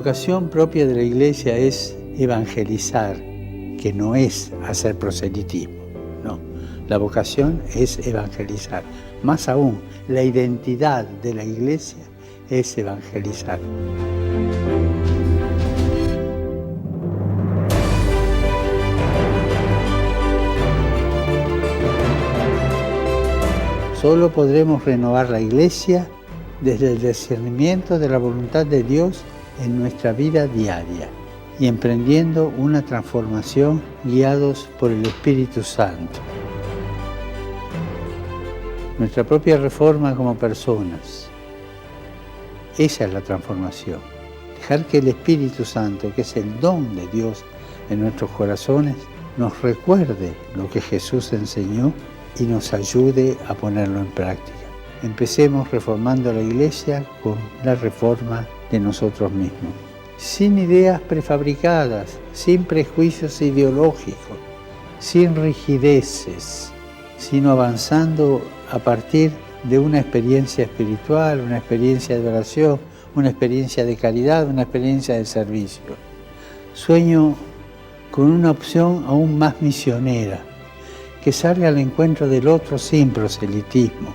vocación propia de la Iglesia es evangelizar, que no es hacer proselitismo, no. La vocación es evangelizar. Más aún, la identidad de la Iglesia es evangelizar. Solo podremos renovar la Iglesia desde el discernimiento de la voluntad de Dios en nuestra vida diaria y emprendiendo una transformación guiados por el Espíritu Santo. Nuestra propia reforma como personas. Esa es la transformación. Dejar que el Espíritu Santo, que es el don de Dios en nuestros corazones, nos recuerde lo que Jesús enseñó y nos ayude a ponerlo en práctica. Empecemos reformando la Iglesia con la reforma de nosotros mismos. Sin ideas prefabricadas, sin prejuicios ideológicos, sin rigideces, sino avanzando a partir de una experiencia espiritual, una experiencia de oración, una experiencia de caridad, una experiencia de servicio. Sueño con una opción aún más misionera, que salga al encuentro del otro sin proselitismo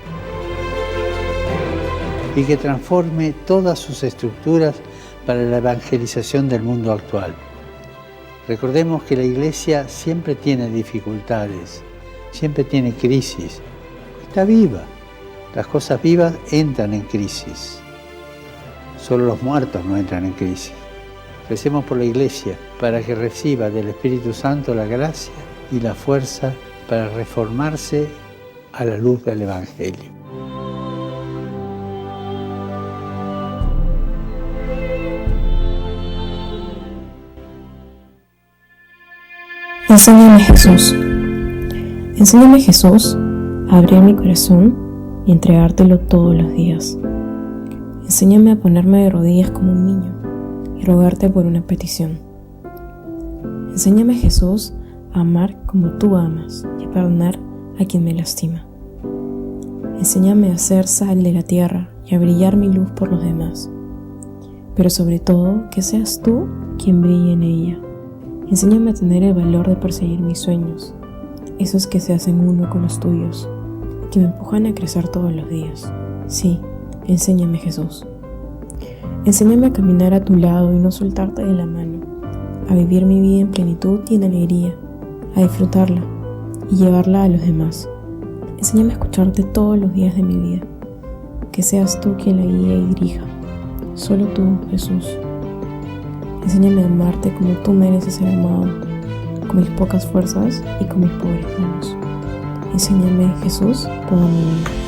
y que transforme todas sus estructuras para la evangelización del mundo actual. Recordemos que la Iglesia siempre tiene dificultades, siempre tiene crisis, está viva. Las cosas vivas entran en crisis. Solo los muertos no entran en crisis. Recemos por la Iglesia para que reciba del Espíritu Santo la gracia y la fuerza para reformarse a la luz del Evangelio. Enséñame, Jesús. Enséñame, Jesús, a abrir mi corazón y entregártelo todos los días. Enséñame a ponerme de rodillas como un niño y rogarte por una petición. Enséñame, Jesús, a amar como tú amas y a perdonar a quien me lastima. Enséñame a ser sal de la tierra y a brillar mi luz por los demás. Pero sobre todo, que seas tú quien brille en ella. Enséñame a tener el valor de perseguir mis sueños, esos que se hacen uno con los tuyos, que me empujan a crecer todos los días. Sí, enséñame, Jesús. Enséñame a caminar a tu lado y no soltarte de la mano, a vivir mi vida en plenitud y en alegría, a disfrutarla y llevarla a los demás. Enséñame a escucharte todos los días de mi vida, que seas tú quien la guíe y dirija, solo tú, Jesús. Enséñame a amarte como tú mereces ser amado, con mis pocas fuerzas y con mis pobres manos. Enséñame, Jesús, toda mi vida.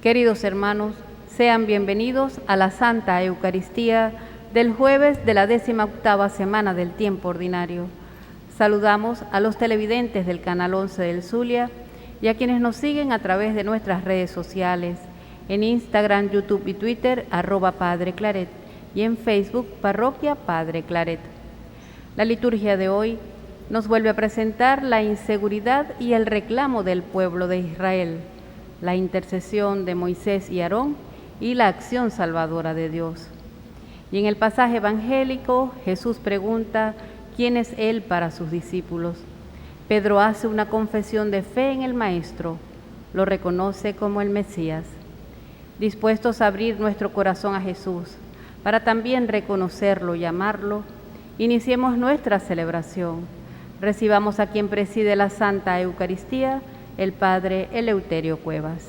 Queridos hermanos, sean bienvenidos a la Santa Eucaristía del jueves de la 18ª semana del tiempo ordinario. Saludamos a los televidentes del Canal 11 del Zulia y a quienes nos siguen a través de nuestras redes sociales, en Instagram, YouTube y Twitter, @Padre Claret, y en Facebook, Parroquia Padre Claret. La liturgia de hoy nos vuelve a presentar la inseguridad y el reclamo del pueblo de Israel, la intercesión de Moisés y Aarón y la acción salvadora de Dios. Y en el pasaje evangélico, Jesús pregunta quién es Él para sus discípulos. Pedro hace una confesión de fe en el Maestro, lo reconoce como el Mesías. Dispuestos a abrir nuestro corazón a Jesús, para también reconocerlo y amarlo, iniciemos nuestra celebración. Recibamos a quien preside la Santa Eucaristía, el Padre Eleuterio Cuevas.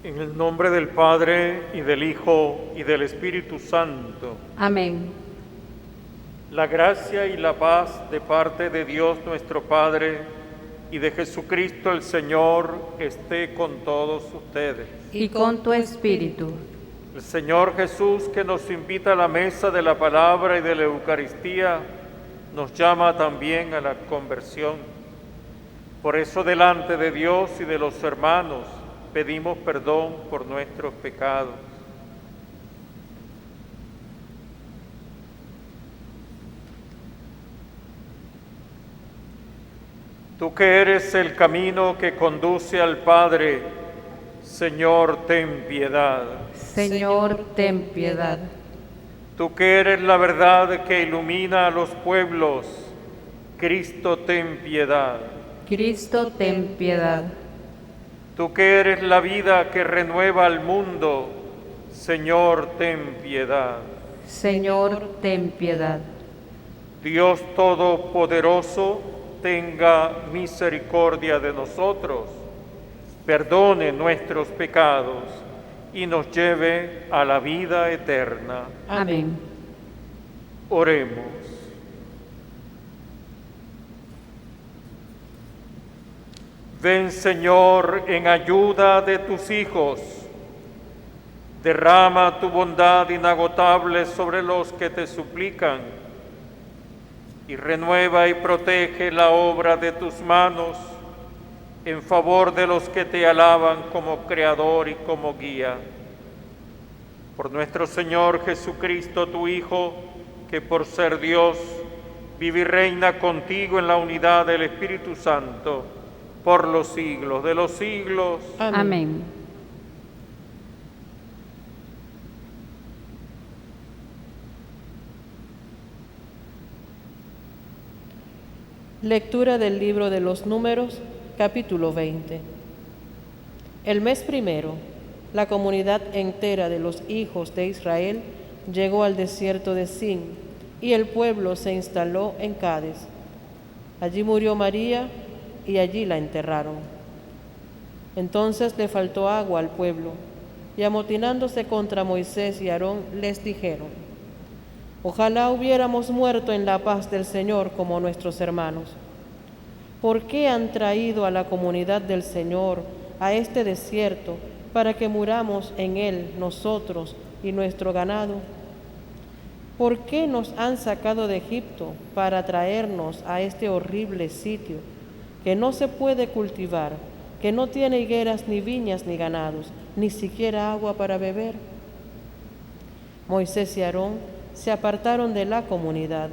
En el nombre del Padre, y del Hijo, y del Espíritu Santo. Amén. La gracia y la paz de parte de Dios nuestro Padre y de Jesucristo el Señor esté con todos ustedes. Y con tu espíritu. El Señor Jesús, que nos invita a la mesa de la palabra y de la Eucaristía, nos llama también a la conversión. Por eso, delante de Dios y de los hermanos, pedimos perdón por nuestros pecados. Tú que eres el camino que conduce al Padre, Señor, ten piedad. Señor, ten piedad. Tú que eres la verdad que ilumina a los pueblos, Cristo, ten piedad. Cristo, ten piedad. Tú que eres la vida que renueva al mundo, Señor, ten piedad. Señor, ten piedad. Dios Todopoderoso, tenga misericordia de nosotros, perdone nuestros pecados y nos lleve a la vida eterna. Amén. Oremos. Ven, Señor, en ayuda de tus hijos. Derrama tu bondad inagotable sobre los que te suplican y renueva y protege la obra de tus manos en favor de los que te alaban como Creador y como Guía. Por nuestro Señor Jesucristo, tu Hijo, que por ser Dios vive y reina contigo en la unidad del Espíritu Santo, por los siglos de los siglos. Amén. Lectura del libro de los Números, capítulo 20. El mes primero, la comunidad entera de los hijos de Israel llegó al desierto de Sin, y el pueblo se instaló en Cades. Allí murió María, y allí la enterraron. Entonces le faltó agua al pueblo, y amotinándose contra Moisés y Aarón, les dijeron: ojalá hubiéramos muerto en la paz del Señor como nuestros hermanos. ¿Por qué han traído a la comunidad del Señor a este desierto para que muramos en él nosotros y nuestro ganado? ¿Por qué nos han sacado de Egipto para traernos a este horrible sitio que no se puede cultivar, que no tiene higueras ni viñas ni ganados, ni siquiera agua para beber? Moisés y Aarón se apartaron de la comunidad,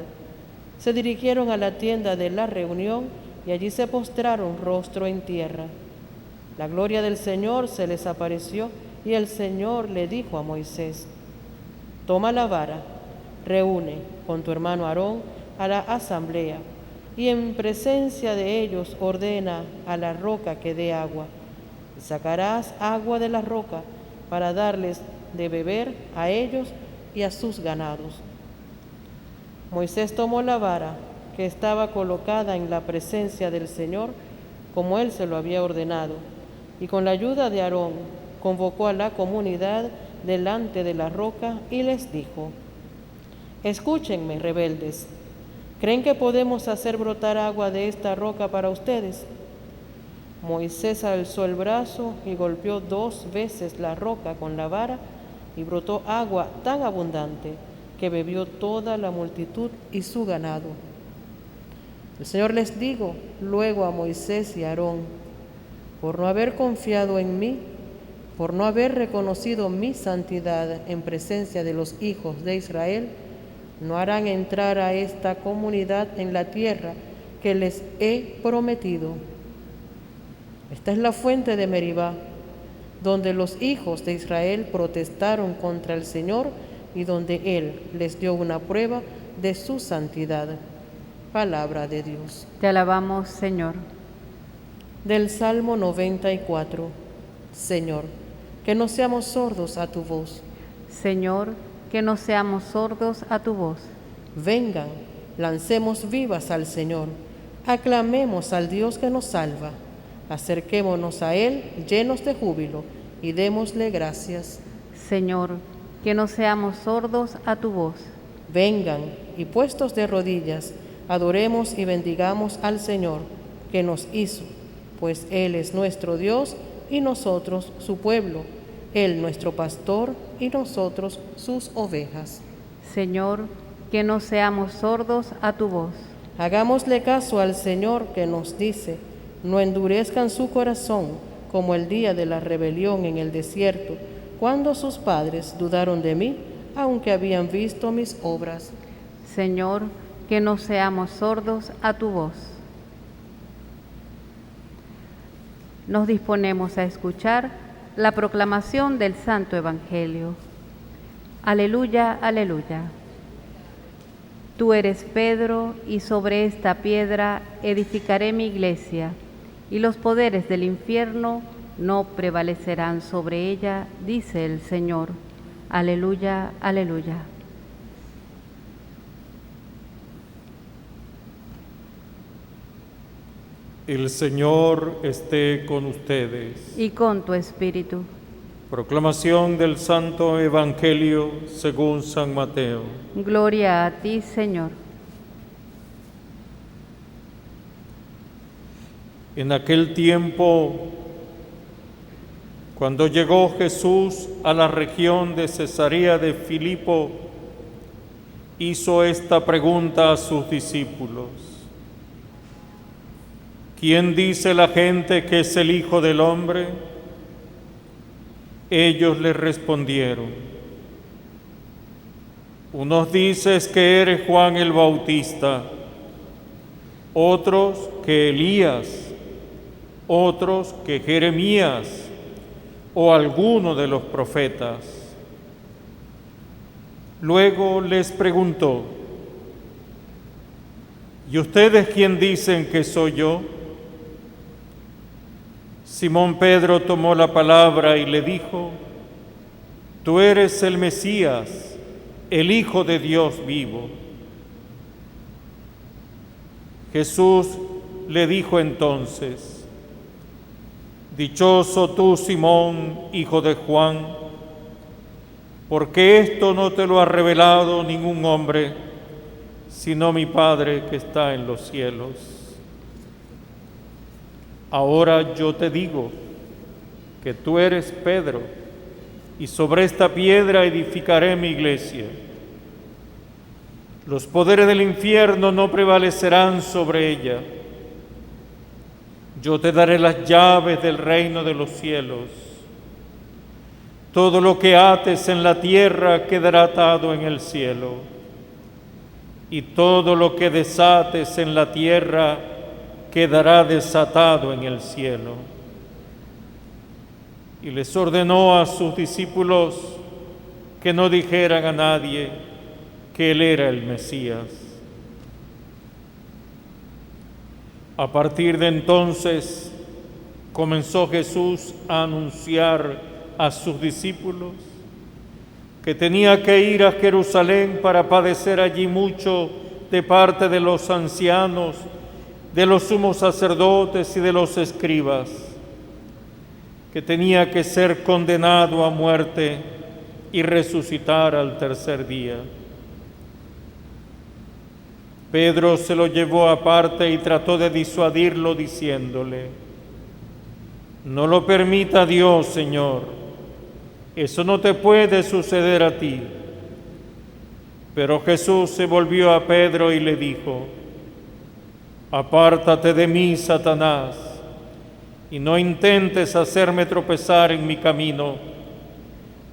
se dirigieron a la tienda de la reunión y allí se postraron rostro en tierra. La gloria del Señor se les apareció y el Señor le dijo a Moisés: toma la vara, reúne con tu hermano Aarón a la asamblea y en presencia de ellos ordena a la roca que dé agua. Y sacarás agua de la roca para darles de beber a ellos y a sus ganados. Moisés tomó la vara que estaba colocada en la presencia del Señor, como él se lo había ordenado, y con la ayuda de Aarón convocó a la comunidad delante de la roca y les dijo: Escúchenme, rebeldes, ¿creen que podemos hacer brotar agua de esta roca para ustedes? Moisés alzó el brazo y golpeó 2 veces la roca con la vara, y brotó agua tan abundante que bebió toda la multitud y su ganado. El Señor les dijo luego a Moisés y a Aarón: por no haber confiado en mí, por no haber reconocido mi santidad en presencia de los hijos de Israel, no harán entrar a esta comunidad en la tierra que les he prometido. Esta es la fuente de Meribá, donde los hijos de Israel protestaron contra el Señor y donde Él les dio una prueba de su santidad. Palabra de Dios. Te alabamos, Señor. Del Salmo 94. Señor, que no seamos sordos a tu voz. Señor, que no seamos sordos a tu voz. Vengan, lancemos vivas al Señor, aclamemos al Dios que nos salva. Acerquémonos a Él llenos de júbilo y démosle gracias. Señor, que no seamos sordos a tu voz. Vengan y puestos de rodillas, adoremos y bendigamos al Señor, que nos hizo, pues Él es nuestro Dios y nosotros su pueblo, Él nuestro pastor y nosotros sus ovejas. Señor, que no seamos sordos a tu voz. Hagámosle caso al Señor que nos dice: no endurezcan su corazón como el día de la rebelión en el desierto, cuando sus padres dudaron de mí, aunque habían visto mis obras. Señor, que no seamos sordos a tu voz. Nos disponemos a escuchar la proclamación del Santo Evangelio. Aleluya, aleluya. Tú eres Pedro, y sobre esta piedra edificaré mi iglesia, y los poderes del infierno no prevalecerán sobre ella, dice el Señor. Aleluya, aleluya. El Señor esté con ustedes. Y con tu espíritu. Proclamación del Santo Evangelio según San Mateo. Gloria a ti, Señor. En aquel tiempo, cuando llegó Jesús a la región de Cesarea de Filipo, hizo esta pregunta a sus discípulos: ¿quién dice la gente que es el Hijo del Hombre? Ellos le respondieron: unos dicen que eres Juan el Bautista, otros que Elías, otros que Jeremías o alguno de los profetas. Luego les preguntó: ¿y ustedes quién dicen que soy yo? Simón Pedro tomó la palabra y le dijo: tú eres el Mesías, el Hijo de Dios vivo. Jesús le dijo entonces: dichoso tú, Simón, hijo de Juan, porque esto no te lo ha revelado ningún hombre, sino mi Padre que está en los cielos. Ahora yo te digo que tú eres Pedro, y sobre esta piedra edificaré mi iglesia. Los poderes del infierno no prevalecerán sobre ella. Yo te daré las llaves del reino de los cielos. Todo lo que ates en la tierra quedará atado en el cielo, y todo lo que desates en la tierra quedará desatado en el cielo. Y les ordenó a sus discípulos que no dijeran a nadie que él era el Mesías. A partir de entonces comenzó Jesús a anunciar a sus discípulos que tenía que ir a Jerusalén para padecer allí mucho de parte de los ancianos, de los sumos sacerdotes y de los escribas, que tenía que ser condenado a muerte y resucitar al tercer día. Pedro se lo llevó aparte y trató de disuadirlo diciéndole: no lo permita Dios, Señor, eso no te puede suceder a ti. Pero Jesús se volvió a Pedro y le dijo: apártate de mí, Satanás, y no intentes hacerme tropezar en mi camino,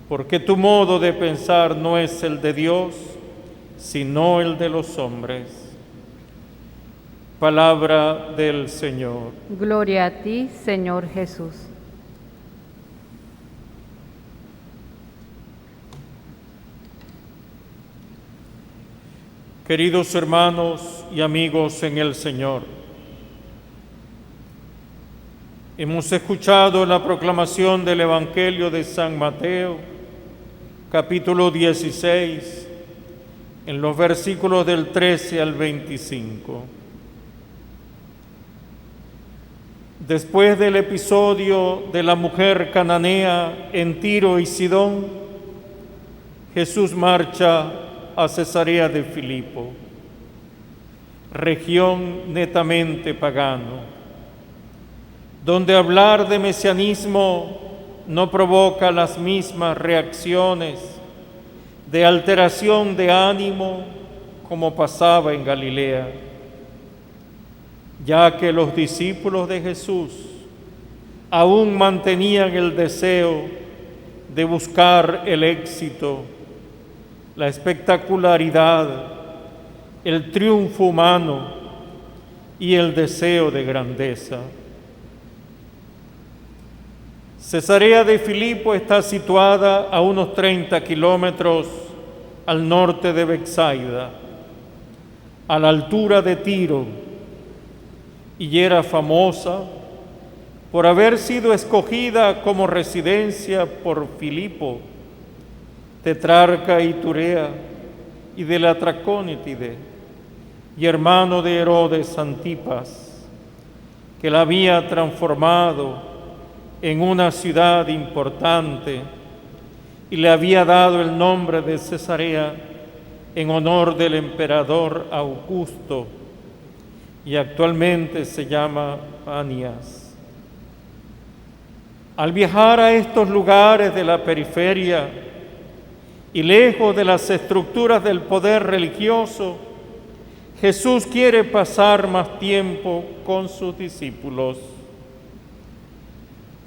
porque tu modo de pensar no es el de Dios, sino el de los hombres. Palabra del Señor. Gloria a ti, Señor Jesús. Queridos hermanos y amigos en el Señor, hemos escuchado la proclamación del Evangelio de San Mateo, capítulo 16, en los versículos del 13 al 25. Después del episodio de la mujer cananea en Tiro y Sidón, Jesús marcha a Cesarea de Filipo, región netamente pagano, donde hablar de mesianismo no provoca las mismas reacciones de alteración de ánimo como pasaba en Galilea, ya que los discípulos de Jesús aún mantenían el deseo de buscar el éxito, la espectacularidad, el triunfo humano y el deseo de grandeza. Cesarea de Filipo está situada a unos 30 kilómetros al norte de Betsaida, a la altura de Tiro, y era famosa por haber sido escogida como residencia por Filipo, tetrarca de Iturea y de la Tracónitide, y hermano de Herodes Antipas, que la había transformado en una ciudad importante y le había dado el nombre de Cesarea en honor del emperador Augusto, y actualmente se llama Anias. Al viajar a estos lugares de la periferia y lejos de las estructuras del poder religioso, Jesús quiere pasar más tiempo con sus discípulos,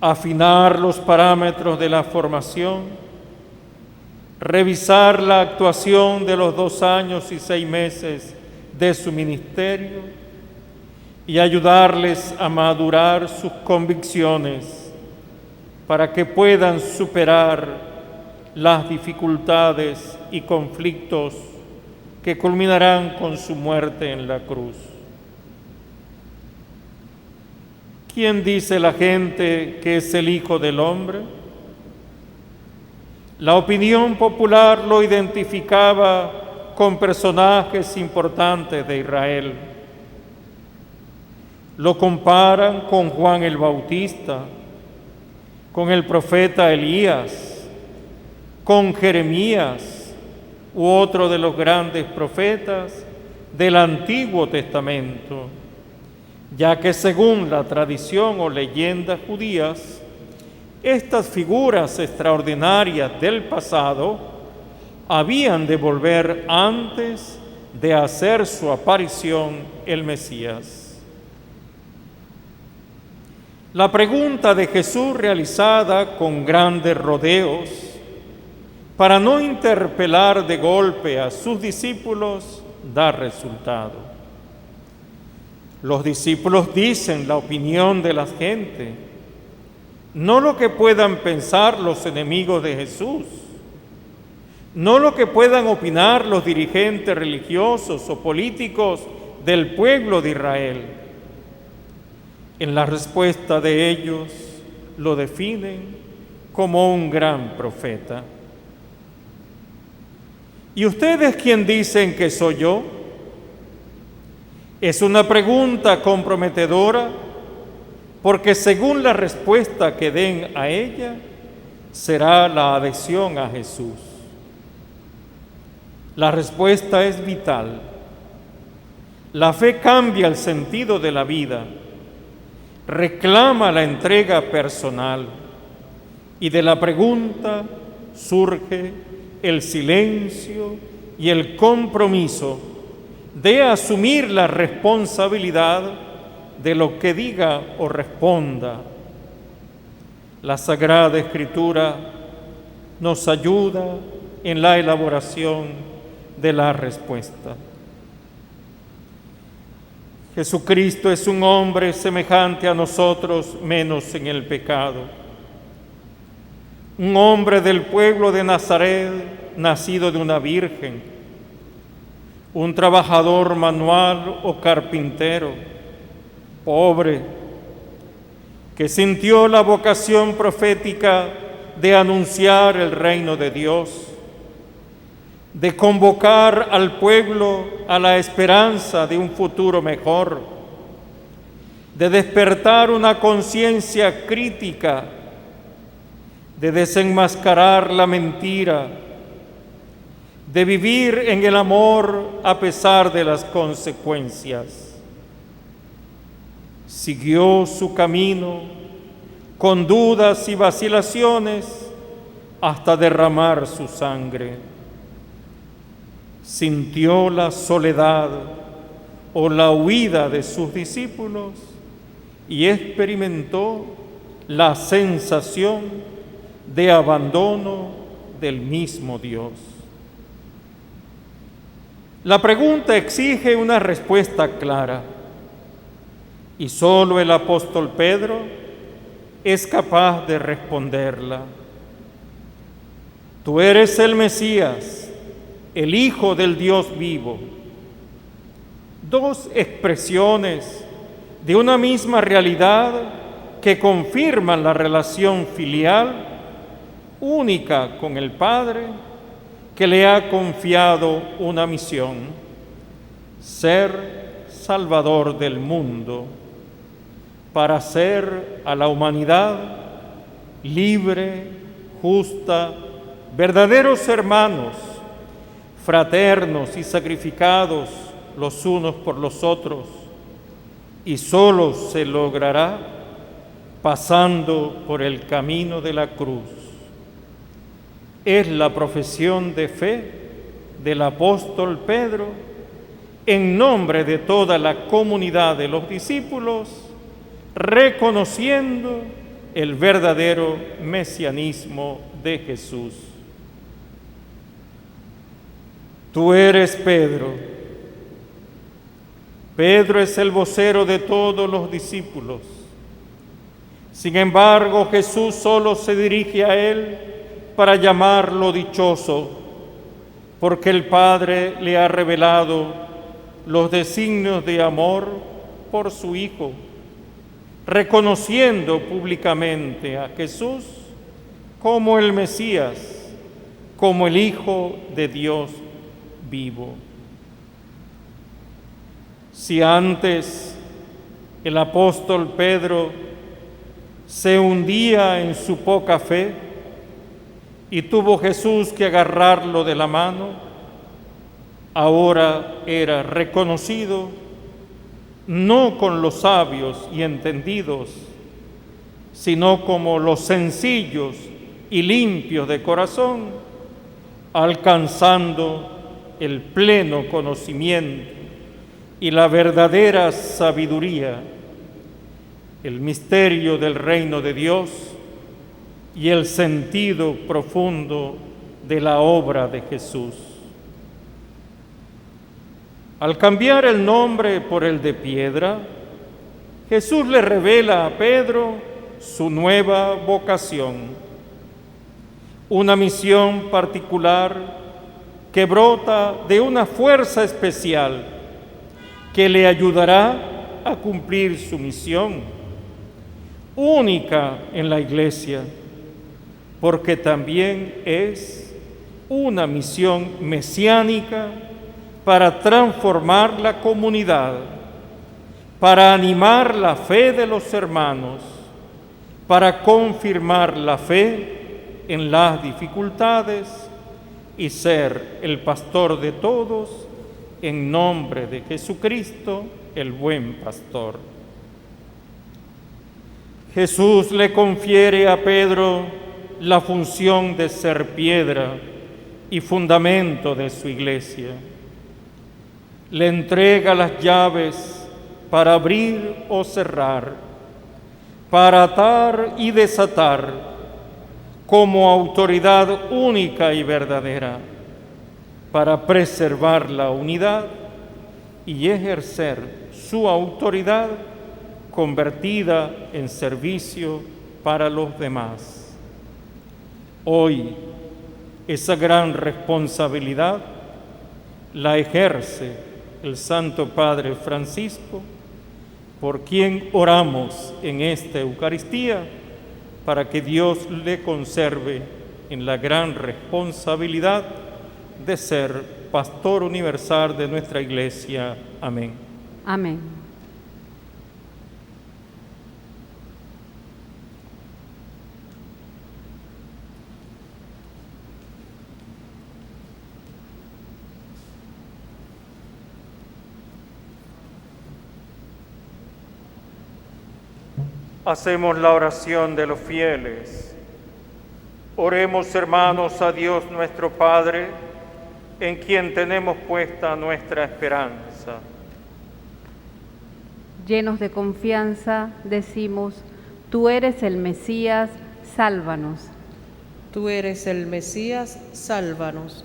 afinar los parámetros de la formación, revisar la actuación de los 2 años y 6 meses de su ministerio y ayudarles a madurar sus convicciones para que puedan superar las dificultades y conflictos que culminarán con su muerte en la cruz. ¿Quién dice la gente que es el Hijo del Hombre? La opinión popular lo identificaba con personajes importantes de Israel. Lo comparan con Juan el Bautista, con el profeta Elías, con Jeremías u otro de los grandes profetas del Antiguo Testamento, ya que según la tradición o leyendas judías, estas figuras extraordinarias del pasado habían de volver antes de hacer su aparición el Mesías. La pregunta de Jesús, realizada con grandes rodeos para no interpelar de golpe a sus discípulos, da resultado. Los discípulos dicen la opinión de la gente, no lo que puedan pensar los enemigos de Jesús, no lo que puedan opinar los dirigentes religiosos o políticos del pueblo de Israel. En la respuesta de ellos lo definen como un gran profeta. ¿Y ustedes quién dicen que soy yo? Es una pregunta comprometedora, porque según la respuesta que den a ella, será la adhesión a Jesús. La respuesta es vital. La fe cambia el sentido de la vida, reclama la entrega personal, y de la pregunta surge el silencio y el compromiso de asumir la responsabilidad de lo que diga o responda. La Sagrada Escritura nos ayuda en la elaboración de la respuesta. Jesucristo es un hombre semejante a nosotros, menos en el pecado. Un hombre del pueblo de Nazaret, nacido de una virgen. Un trabajador manual o carpintero, pobre, que sintió la vocación profética de anunciar el reino de Dios, de convocar al pueblo a la esperanza de un futuro mejor, de despertar una conciencia crítica, de desenmascarar la mentira, de vivir en el amor a pesar de las consecuencias. Siguió su camino con dudas y vacilaciones hasta derramar su sangre. Sintió la soledad o la huida de sus discípulos y experimentó la sensación de abandono del mismo Dios. La pregunta exige una respuesta clara y solo el apóstol Pedro es capaz de responderla. Tú eres el Mesías, el Hijo del Dios vivo. Dos expresiones de una misma realidad que confirman la relación filial única con el Padre, que le ha confiado una misión: ser Salvador del mundo, para hacer a la humanidad libre, justa, verdaderos hermanos, fraternos y sacrificados los unos por los otros, y solo se logrará pasando por el camino de la cruz. Es la profesión de fe del apóstol Pedro en nombre de toda la comunidad de los discípulos, reconociendo el verdadero mesianismo de Jesús. Tú eres Pedro. Pedro es el vocero de todos los discípulos. Sin embargo, Jesús solo se dirige a él para llamarlo dichoso, porque el Padre le ha revelado los designios de amor por su Hijo, reconociendo públicamente a Jesús como el Mesías, como el Hijo de Dios vivo. Si antes el apóstol Pedro se hundía en su poca fe y tuvo Jesús que agarrarlo de la mano, ahora era reconocido no con los sabios y entendidos, sino como los sencillos y limpios de corazón, alcanzando el pleno conocimiento y la verdadera sabiduría, el misterio del reino de Dios y el sentido profundo de la obra de Jesús. Al cambiar el nombre por el de piedra, Jesús le revela a Pedro su nueva vocación, una misión particular que brota de una fuerza especial que le ayudará a cumplir su misión, única en la Iglesia, porque también es una misión mesiánica para transformar la comunidad, para animar la fe de los hermanos, para confirmar la fe en las dificultades y ser el pastor de todos en nombre de Jesucristo, el buen pastor. Jesús le confiere a Pedro la función de ser piedra y fundamento de su iglesia. Le entrega las llaves para abrir o cerrar, para atar y desatar, como autoridad única y verdadera, para preservar la unidad y ejercer su autoridad convertida en servicio para los demás. Hoy, esa gran responsabilidad la ejerce el Santo Padre Francisco, por quien oramos en esta Eucaristía, para que Dios le conserve en la gran responsabilidad de ser pastor universal de nuestra Iglesia. Amén. Amén. Hacemos la oración de los fieles. Oremos, hermanos, a Dios nuestro Padre, en quien tenemos puesta nuestra esperanza. Llenos de confianza, decimos: Tú eres el Mesías, sálvanos. Tú eres el Mesías, sálvanos.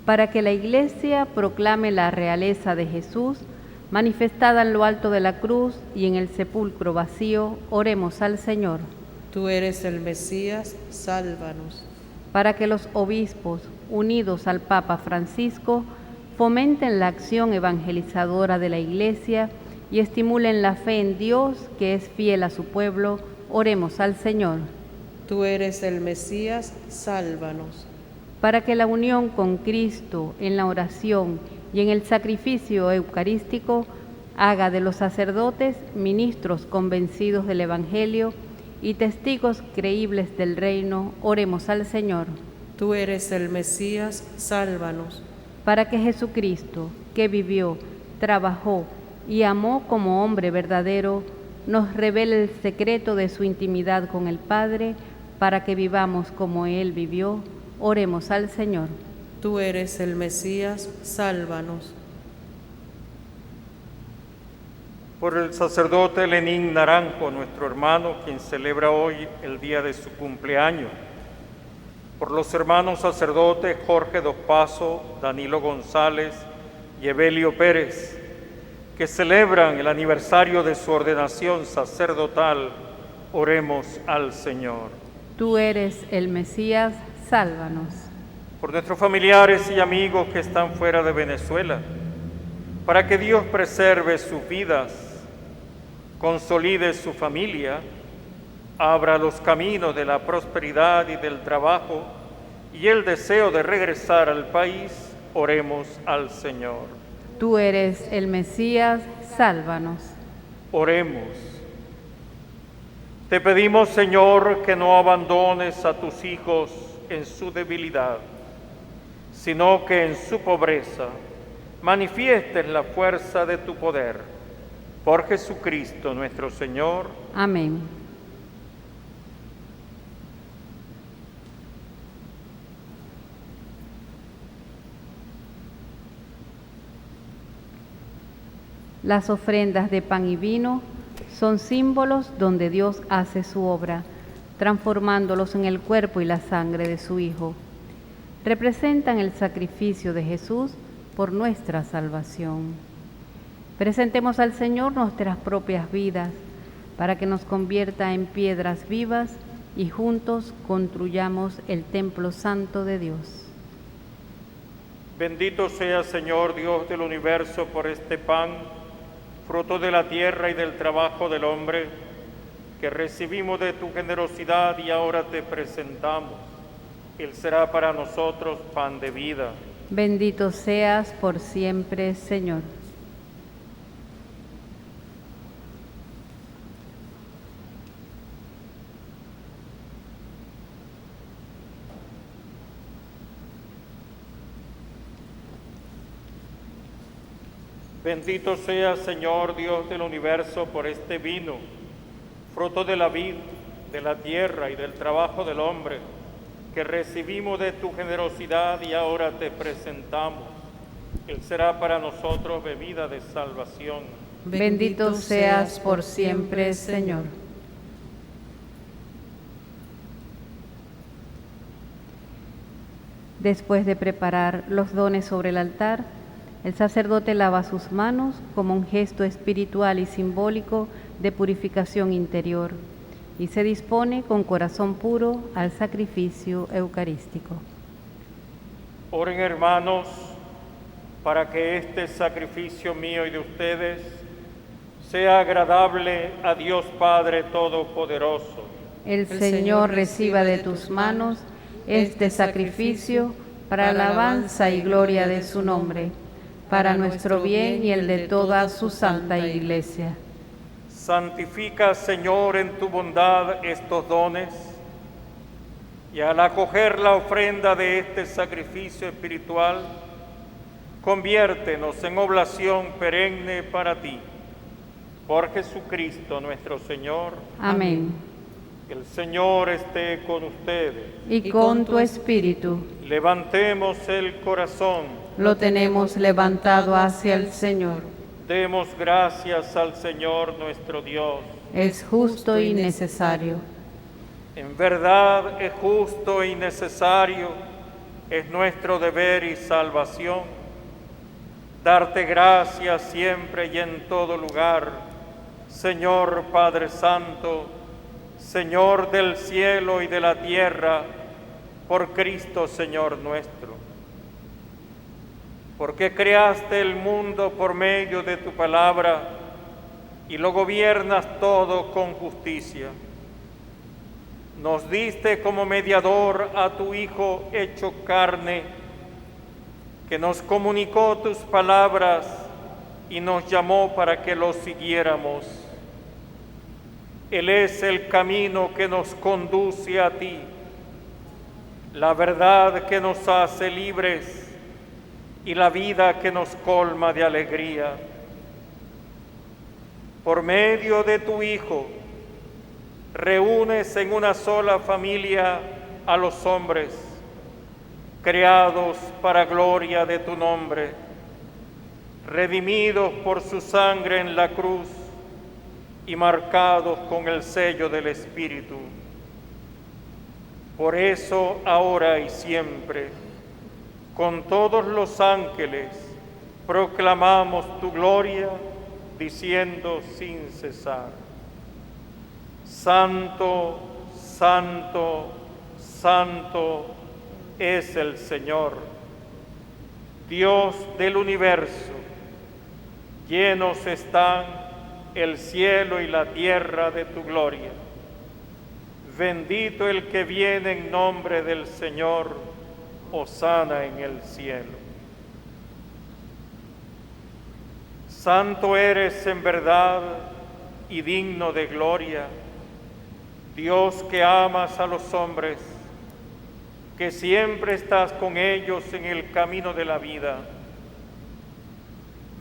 Para que la Iglesia proclame la realeza de Jesús, manifestada en lo alto de la cruz y en el sepulcro vacío, oremos al Señor. Tú eres el Mesías, sálvanos. Para que los obispos, unidos al Papa Francisco, fomenten la acción evangelizadora de la Iglesia y estimulen la fe en Dios, que es fiel a su pueblo, oremos al Señor. Tú eres el Mesías, sálvanos. Para que la unión con Cristo en la oración y en el sacrificio eucarístico haga de los sacerdotes ministros convencidos del Evangelio y testigos creíbles del reino, oremos al Señor. Tú eres el Mesías, sálvanos. Para que Jesucristo, que vivió, trabajó y amó como hombre verdadero, nos revele el secreto de su intimidad con el Padre, para que vivamos como Él vivió, oremos al Señor. Tú eres el Mesías, sálvanos. Por el sacerdote Lenín Naranjo, nuestro hermano, quien celebra hoy el día de su cumpleaños. Por los hermanos sacerdotes Jorge Dos Pasos, Danilo González y Evelio Pérez, que celebran el aniversario de su ordenación sacerdotal, oremos al Señor. Tú eres el Mesías, sálvanos. Por nuestros familiares y amigos que están fuera de Venezuela, para que Dios preserve sus vidas, consolide su familia, abra los caminos de la prosperidad y del trabajo y el deseo de regresar al país, oremos al Señor. Tú eres el Mesías, sálvanos. Oremos. Te pedimos, Señor, que no abandones a tus hijos en su debilidad, sino que en su pobreza manifiestes la fuerza de tu poder. Por Jesucristo nuestro Señor. Amén. Las ofrendas de pan y vino son símbolos donde Dios hace su obra, transformándolos en el cuerpo y la sangre de su Hijo. Representan el sacrificio de Jesús por nuestra salvación. Presentemos al Señor nuestras propias vidas para que nos convierta en piedras vivas y juntos construyamos el templo santo de Dios. Bendito sea, Señor Dios del universo, por este pan, fruto de la tierra y del trabajo del hombre, que recibimos de tu generosidad y ahora te presentamos. Él será para nosotros pan de vida. Bendito seas por siempre, Señor. Bendito sea, Señor Dios del universo, por este vino, fruto de la vid, de la tierra y del trabajo del hombre, que recibimos de tu generosidad y ahora te presentamos. Él será para nosotros bebida de salvación. Bendito seas por siempre, Señor. Después de preparar los dones sobre el altar, el sacerdote lava sus manos como un gesto espiritual y simbólico de purificación interior y se dispone con corazón puro al sacrificio eucarístico. Oren, hermanos, para que este sacrificio mío y de ustedes sea agradable a Dios Padre Todopoderoso. El Señor reciba de tus manos este sacrificio para alabanza y gloria de su nombre, para nuestro bien y el de toda su santa Iglesia. Santifica, Señor, en tu bondad estos dones, y al acoger la ofrenda de este sacrificio espiritual, conviértenos en oblación perenne para ti. Por Jesucristo nuestro Señor. Amén. El Señor esté con ustedes. Y con tu espíritu. Levantemos el corazón. Lo tenemos levantado hacia el Señor. Demos gracias al Señor nuestro Dios. Es justo y necesario. En verdad es justo y necesario, es nuestro deber y salvación, darte gracias siempre y en todo lugar, Señor Padre Santo, Señor del cielo y de la tierra, por Cristo Señor nuestro. Porque creaste el mundo por medio de tu palabra y lo gobiernas todo con justicia. Nos diste como mediador a tu Hijo hecho carne, que nos comunicó tus palabras y nos llamó para que lo siguiéramos. Él es el camino que nos conduce a ti, la verdad que nos hace libres y la vida que nos colma de alegría. Por medio de tu Hijo, reúnes en una sola familia a los hombres, creados para gloria de tu nombre, redimidos por su sangre en la cruz y marcados con el sello del Espíritu. Por eso, ahora y siempre, con todos los ángeles, proclamamos tu gloria, diciendo sin cesar: Santo, Santo, Santo es el Señor, Dios del universo. Llenos están el cielo y la tierra de tu gloria. Bendito el que viene en nombre del Señor, hosana en el cielo. Santo eres en verdad y digno de gloria, Dios que amas a los hombres, que siempre estás con ellos en el camino de la vida.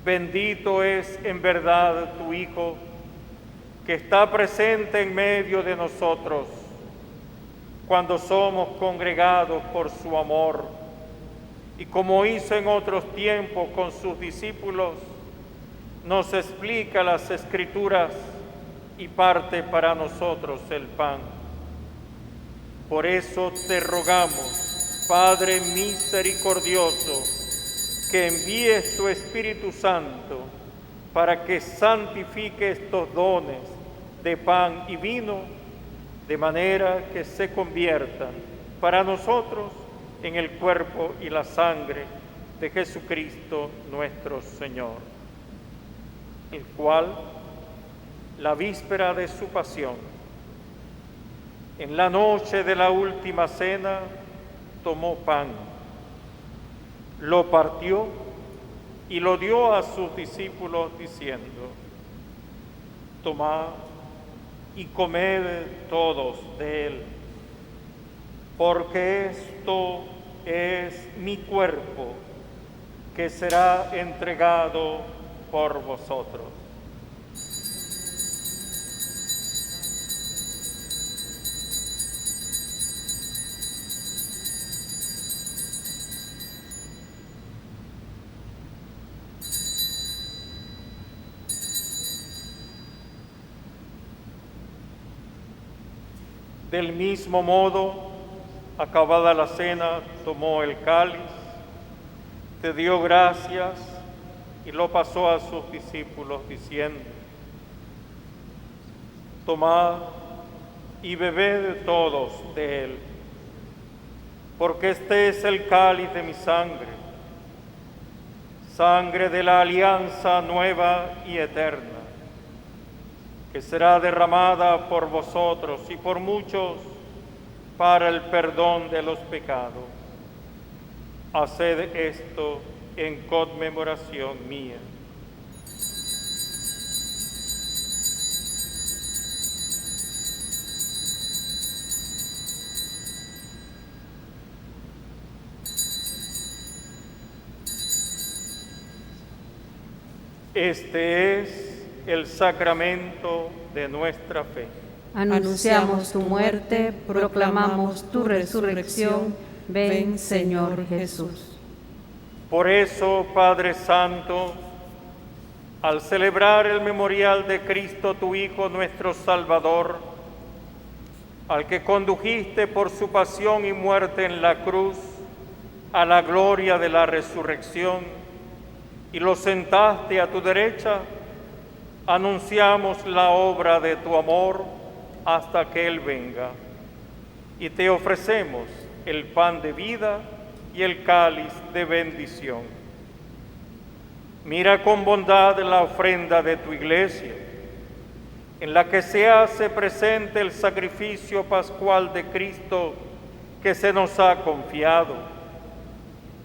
Bendito es en verdad tu Hijo, que está presente en medio de nosotros, cuando somos congregados por su amor, y como hizo en otros tiempos con sus discípulos, nos explica las Escrituras y parte para nosotros el pan. Por eso te rogamos, Padre misericordioso, que envíes tu Espíritu Santo para que santifique estos dones de pan y vino, de manera que se conviertan para nosotros en el cuerpo y la sangre de Jesucristo nuestro Señor, el cual, la víspera de su pasión, En la noche de la última cena, tomó pan, lo partió y lo dio a sus discípulos diciendo: tomad y comed todos de él, porque esto es mi cuerpo que será entregado por vosotros. Del mismo modo, acabada la cena, tomó el cáliz, te dio gracias y lo pasó a sus discípulos diciendo: tomad y bebed todos de él, porque este es el cáliz de mi sangre, sangre de la alianza nueva y eterna, que será derramada por vosotros y por muchos para el perdón de los pecados. Haced esto en conmemoración mía. Este es el sacramento de nuestra fe. Anunciamos tu muerte, proclamamos tu resurrección. Ven, Señor Jesús. Por eso, Padre Santo, al celebrar el memorial de Cristo, tu Hijo, nuestro Salvador, al que condujiste por su pasión y muerte en la cruz a la gloria de la resurrección y lo sentaste a tu derecha, anunciamos la obra de tu amor hasta que Él venga, y te ofrecemos el pan de vida y el cáliz de bendición. Mira con bondad la ofrenda de tu Iglesia, en la que se hace presente el sacrificio pascual de Cristo que se nos ha confiado,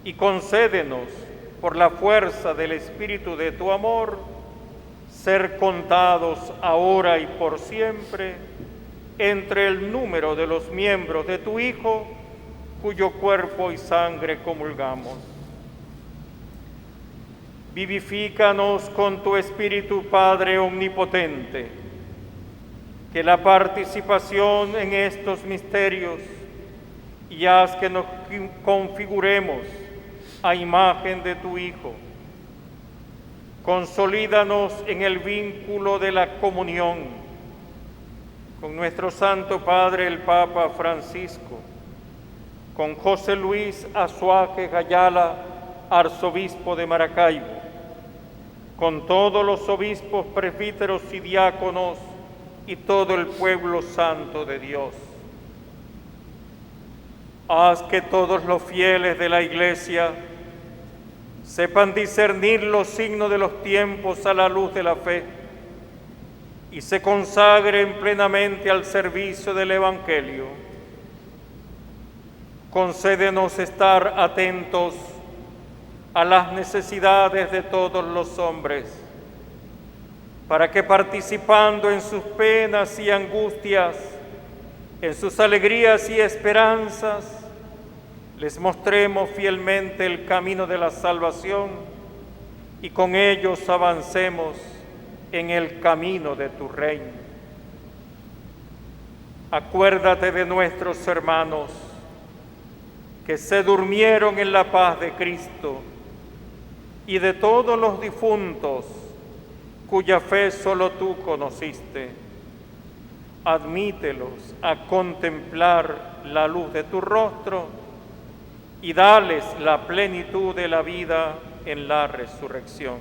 y concédenos, por la fuerza del Espíritu de tu amor, ser contados ahora y por siempre entre el número de los miembros de tu Hijo, cuyo cuerpo y sangre comulgamos. Vivifícanos con tu Espíritu, Padre omnipotente, que la participación en estos misterios y haz que nos configuremos a imagen de tu Hijo. Consolídanos en el vínculo de la comunión con nuestro Santo Padre el Papa Francisco, con José Luis Azuaje Gayala, arzobispo de Maracaibo, con todos los obispos, presbíteros y diáconos y todo el pueblo santo de Dios. Haz que todos los fieles de la Iglesia sepan discernir los signos de los tiempos a la luz de la fe y se consagren plenamente al servicio del Evangelio. Concédenos estar atentos a las necesidades de todos los hombres, para que participando en sus penas y angustias, en sus alegrías y esperanzas, les mostremos fielmente el camino de la salvación y con ellos avancemos en el camino de tu reino. Acuérdate de nuestros hermanos que se durmieron en la paz de Cristo y de todos los difuntos cuya fe solo tú conociste. Admítelos a contemplar la luz de tu rostro y dales la plenitud de la vida en la resurrección.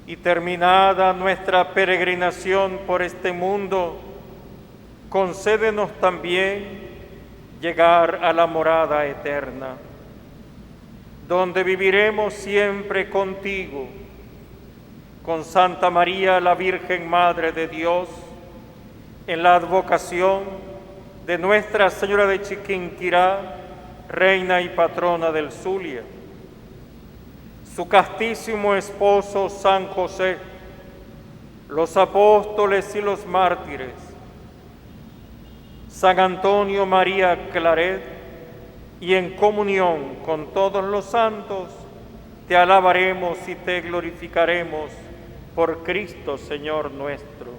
Y terminada nuestra peregrinación por este mundo, concédenos también llegar a la morada eterna, donde viviremos siempre contigo, con Santa María, la Virgen Madre de Dios, en la advocación de Nuestra Señora de Chiquinquirá, Reina y Patrona del Zulia, su castísimo esposo San José, los apóstoles y los mártires, San Antonio María Claret, y en comunión con todos los santos, te alabaremos y te glorificaremos por Cristo, Señor nuestro.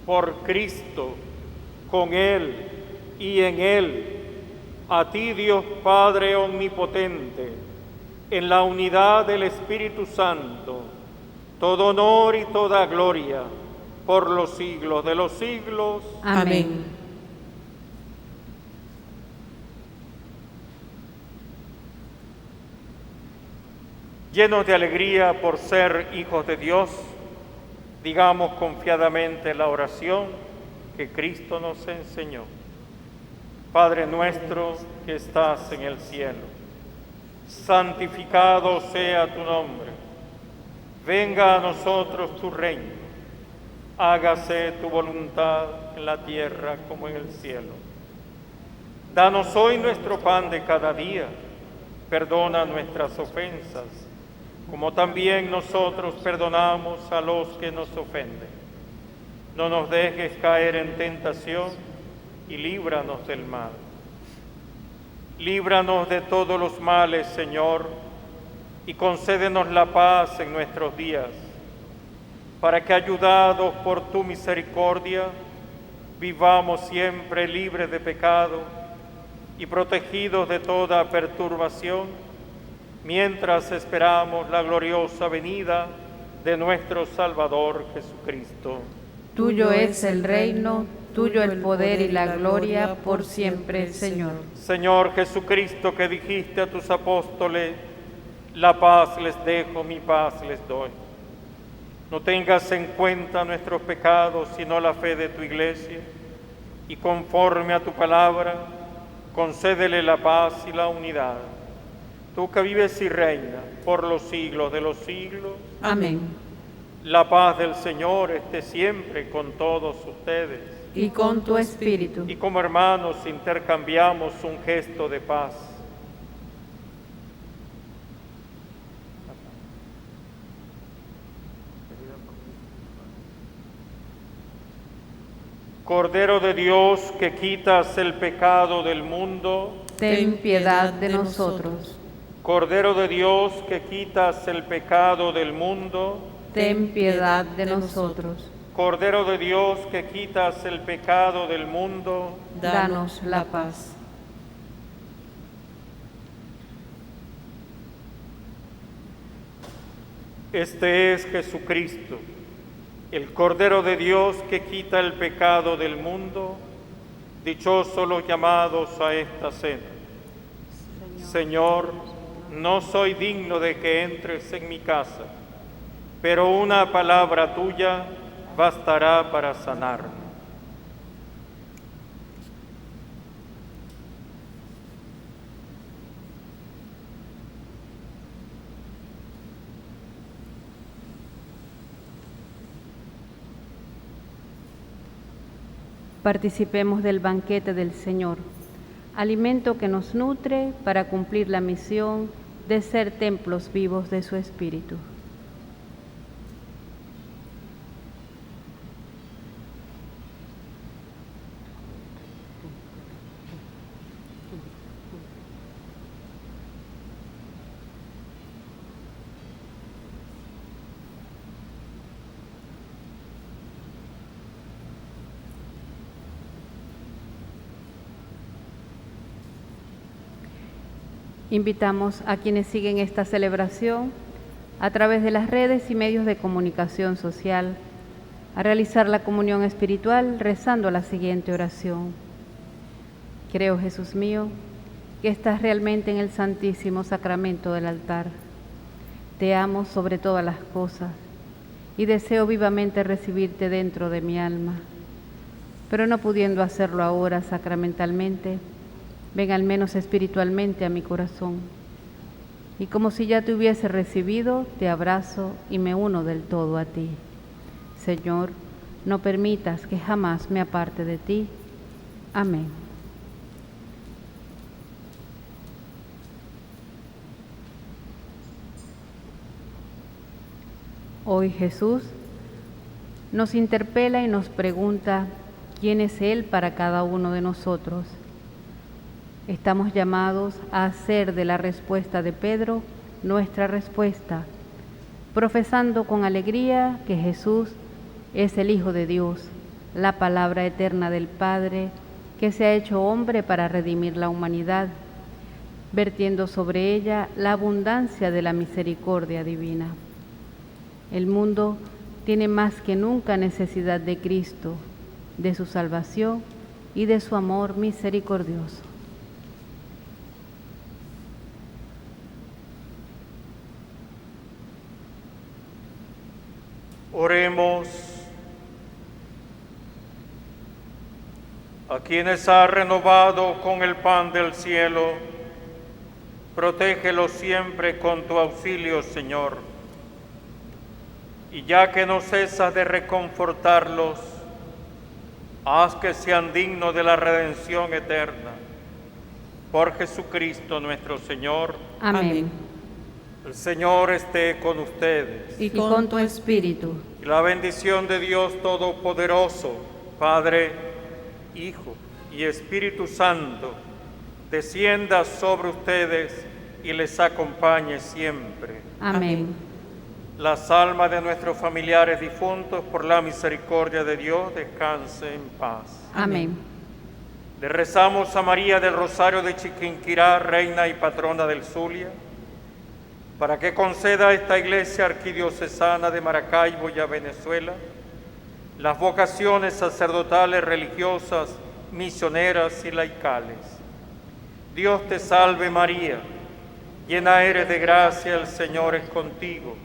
Por Cristo, con Él y en Él, a ti Dios Padre Omnipotente, en la unidad del Espíritu Santo, todo honor y toda gloria, por los siglos de los siglos. Amén. Llenos de alegría por ser hijos de Dios, digamos confiadamente la oración que Cristo nos enseñó. Padre nuestro que estás en el cielo, santificado sea tu nombre. Venga a nosotros tu reino. Hágase tu voluntad en la tierra como en el cielo. Danos hoy nuestro pan de cada día. Perdona nuestras ofensas, como también nosotros perdonamos a los que nos ofenden. No nos dejes caer en tentación y líbranos del mal. Líbranos de todos los males, Señor, y concédenos la paz en nuestros días, para que, ayudados por tu misericordia, vivamos siempre libres de pecado y protegidos de toda perturbación, mientras esperamos la gloriosa venida de nuestro Salvador Jesucristo. Tuyo es el reino, tuyo el poder y la gloria por siempre, Señor. Señor Jesucristo, que dijiste a tus apóstoles, la paz les dejo, mi paz les doy. No tengas en cuenta nuestros pecados, sino la fe de tu Iglesia, y conforme a tu palabra, concédele la paz y la unidad. Tú que vives y reinas por los siglos de los siglos. Amén. La paz del Señor esté siempre con todos ustedes. Y con tu espíritu. Y como hermanos intercambiamos un gesto de paz. Cordero de Dios, que quitas el pecado del mundo, ten piedad de nosotros. Cordero de Dios, que quitas el pecado del mundo, ten piedad de nosotros. Cordero de Dios, que quitas el pecado del mundo, danos la paz. Este es Jesucristo, el Cordero de Dios que quita el pecado del mundo. Dichosos los llamados a esta cena. Señor, no soy digno de que entres en mi casa, pero una palabra tuya bastará para sanarme. Participemos del banquete del Señor, alimento que nos nutre para cumplir la misión de ser templos vivos de su Espíritu. Invitamos a quienes siguen esta celebración a través de las redes y medios de comunicación social a realizar la comunión espiritual rezando la siguiente oración. Creo, Jesús mío, que estás realmente en el Santísimo Sacramento del altar. Te amo sobre todas las cosas y deseo vivamente recibirte dentro de mi alma. Pero no pudiendo hacerlo ahora sacramentalmente, ven al menos espiritualmente a mi corazón. Y como si ya te hubiese recibido, te abrazo y me uno del todo a ti. Señor, no permitas que jamás me aparte de ti. Amén. Hoy Jesús nos interpela y nos pregunta quién es Él para cada uno de nosotros. Estamos llamados a hacer de la respuesta de Pedro nuestra respuesta, profesando con alegría que Jesús es el Hijo de Dios, la palabra eterna del Padre, que se ha hecho hombre para redimir la humanidad, vertiendo sobre ella la abundancia de la misericordia divina. El mundo tiene más que nunca necesidad de Cristo, de su salvación y de su amor misericordioso. Oremos. A quienes has renovado con el pan del cielo, protégelos siempre con tu auxilio, Señor. Y ya que no cesas de reconfortarlos, haz que sean dignos de la redención eterna. Por Jesucristo nuestro Señor. Amén. El Señor esté con ustedes. Y con tu espíritu. Y la bendición de Dios Todopoderoso, Padre, Hijo y Espíritu Santo, descienda sobre ustedes y les acompañe siempre. Amén. Las almas de nuestros familiares difuntos, por la misericordia de Dios, descansen en paz. Amén. Le rezamos a María del Rosario de Chiquinquirá, reina y patrona del Zulia, para que conceda a esta iglesia arquidiocesana de Maracaibo y a Venezuela las vocaciones sacerdotales, religiosas, misioneras y laicales. Dios te salve María, llena eres de gracia, el Señor es contigo.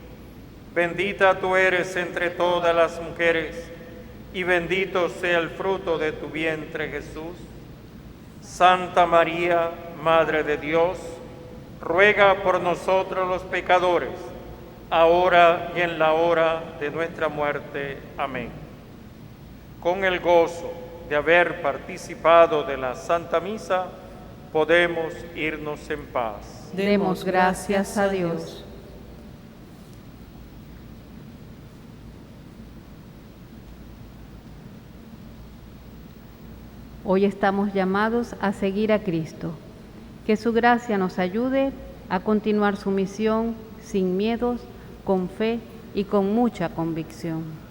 Bendita tú eres entre todas las mujeres, y bendito sea el fruto de tu vientre, Jesús. Santa María, Madre de Dios, ruega por nosotros los pecadores, ahora y en la hora de nuestra muerte. Amén. Con el gozo de haber participado de la Santa Misa, podemos irnos en paz. Demos gracias a Dios. Hoy estamos llamados a seguir a Cristo. Que su gracia nos ayude a continuar su misión sin miedos, con fe y con mucha convicción.